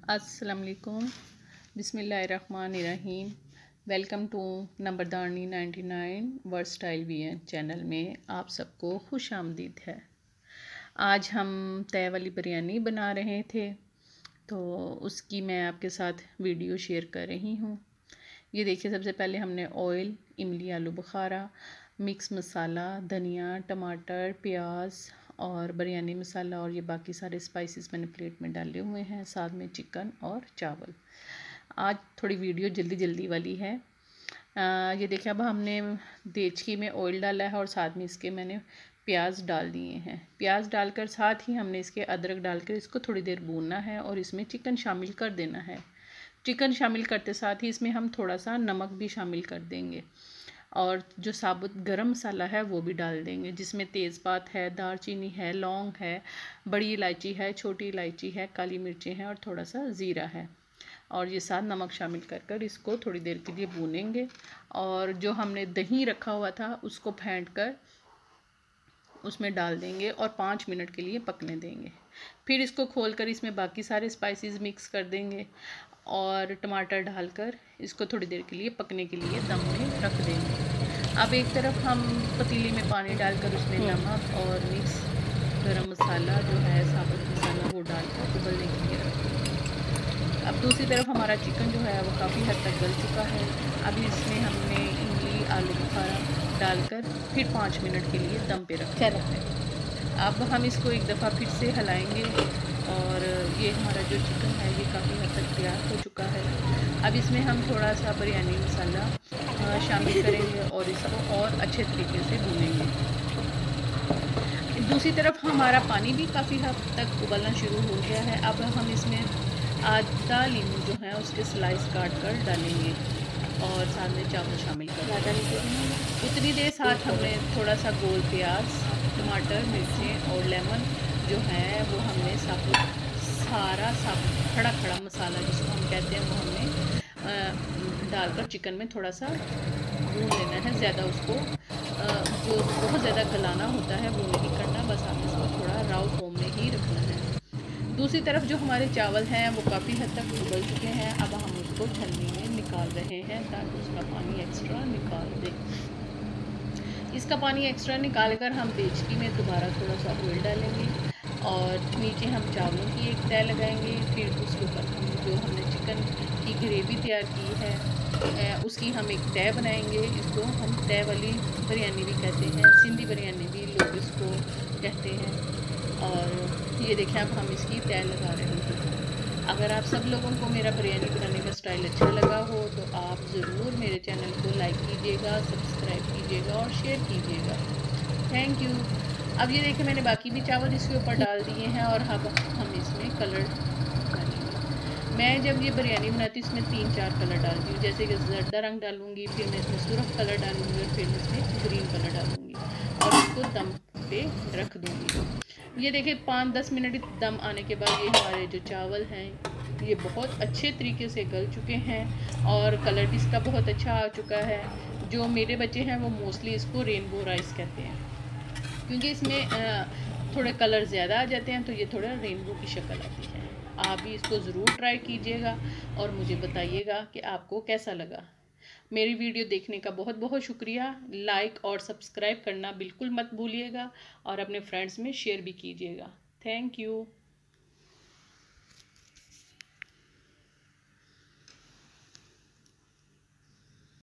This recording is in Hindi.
अस्सलाम वालेकुम, बिस्मिल्लाहिर्रहमानिर्रहीम। वेलकम टू नंबरदानी 99 वर्सटाइल वीएन चैनल में आप सबको खुश आमदीद है। आज हम तय वाली बिरयानी बना रहे थे, तो उसकी मैं आपके साथ वीडियो शेयर कर रही हूँ। ये देखिए, सबसे पहले हमने ऑयल, इमली, आलू बुखारा, मिक्स मसाला, धनिया, टमाटर, प्याज और बिरयानी मसाला और ये बाकी सारे स्पाइसेस मैंने प्लेट में डाले हुए हैं, साथ में चिकन और चावल। आज थोड़ी वीडियो जल्दी जल्दी वाली है। ये देखिए, अब हमने देचकी में ऑयल डाला है और साथ में इसके मैंने प्याज डाल दिए हैं। प्याज डालकर साथ ही हमने इसके अदरक डालकर इसको थोड़ी देर भूनना है और इसमें चिकन शामिल कर देना है। चिकन शामिल करते साथ ही इसमें हम थोड़ा सा नमक भी शामिल कर देंगे और जो साबुत गरम मसाला है वो भी डाल देंगे, जिसमें तेज़पात है, दालचीनी है, लौंग है, बड़ी इलायची है, छोटी इलायची है, काली मिर्चें हैं और थोड़ा सा ज़ीरा है। और ये साथ नमक शामिल कर इसको थोड़ी देर के लिए भूनेंगे। और जो हमने दही रखा हुआ था उसको फेंट कर उसमें डाल देंगे और 5 मिनट के लिए पकने देंगे। फिर इसको खोलकर इसमें बाकी सारे स्पाइसेस मिक्स कर देंगे और टमाटर डालकर इसको थोड़ी देर के लिए पकने के लिए दम में रख देंगे। अब एक तरफ हम पतीली में पानी डालकर उसमें नमक और मिक्स गरम मसाला जो है, साबुत मसाला, वो डालकर उबलने के लिए रख देंगे। अब दूसरी तरफ हमारा चिकन जो है वो काफ़ी हद तक गल चुका है। अब इसमें हमने इमली, आलू बुखारा डालकर फिर 5 मिनट के लिए दम पे रखा है। अब हम इसको एक दफ़ा फिर से हिलाएंगे और ये हमारा जो चिकन है ये काफ़ी हद तक तैयार हो चुका है। अब इसमें हम थोड़ा सा बिरयानी मसाला शामिल करेंगे और इसको और अच्छे तरीके से भूनेंगे। दूसरी तरफ हमारा पानी भी काफ़ी हद तक उबलना शुरू हो गया है। अब हम इसमें आधा नींबू जो है उसके स्लाइस काट कर डालेंगे और साथ में चावल शामिल कर देंगे। उतनी देर साथ हमने थोड़ा सा गोल प्याज, टमाटर, मिर्चें और लेमन जो है वो हमने सारा खड़ा मसाला जिसको हम कहते हैं वो हमने डालकर चिकन में थोड़ा सा भून लेना है। ज़्यादा उसको जो बहुत ज़्यादा गलाना होता है वो नहीं करना, बस हमें इसको थोड़ा राव फॉर्म में ही रखना है। दूसरी तरफ जो हमारे चावल हैं वो काफ़ी हद तक उबल चुके हैं। अब हम उसको छलनी में निकाल रहे हैं ताकि उसका पानी एक्स्ट्रा निकाल दें। इसका पानी एक्स्ट्रा निकाल कर हम देचकी में दोबारा थोड़ा सा ऑयल डालेंगे और नीचे हम चावलों की एक तय लगाएंगे। फिर उसके ऊपर हम जो हमने चिकन की ग्रेवी तैयार की है उसकी हम एक तय बनाएंगे। इसको हम तय वाली बिरयानी भी कहते हैं, सिंधी बिरयानी भी लोग इसको कहते हैं। और ये देखें, अब हम इसकी तय लगा रहे हैं। अगर आप सब लोगों को मेरा बिरयानी बनाने का स्टाइल अच्छा लगा हो तो आप ज़रूर मेरे चैनल को लाइक कीजिएगा, सब्सक्राइब कीजिएगा और शेयर कीजिएगा। Thank you. अब ये देखिए, मैंने बाकी भी चावल इसके ऊपर डाल दिए हैं और अब हम इसमें कलर डालेंगे। मैं जब ये बिरयानी बनाती हूँ इसमें 3-4 कलर डालती हूँ, जैसे कि जर्दा रंग डालूँगी, फिर मैं इसमें सुरख कलर डालूँगी और फिर मैं इसमें ग्रीन कलर डालूँगी और इसको दम पे रख दूँगी। ये देखिए, 5-10 मिनट दम आने के बाद ये हमारे जो चावल हैं ये बहुत अच्छे तरीके से गल चुके हैं और कलर भी इसका बहुत अच्छा आ चुका है। जो मेरे बच्चे हैं वो मोस्टली इसको रेनबो राइस कहते हैं, क्योंकि इसमें थोड़े कलर ज़्यादा आ जाते हैं तो ये थोड़ा रेनबो की शक्ल आती है। आप भी इसको ज़रूर ट्राई कीजिएगा और मुझे बताइएगा कि आपको कैसा लगा। मेरी वीडियो देखने का बहुत बहुत शुक्रिया। लाइक और सब्सक्राइब करना बिल्कुल मत भूलिएगा और अपने फ्रेंड्स में शेयर भी कीजिएगा। Thank you.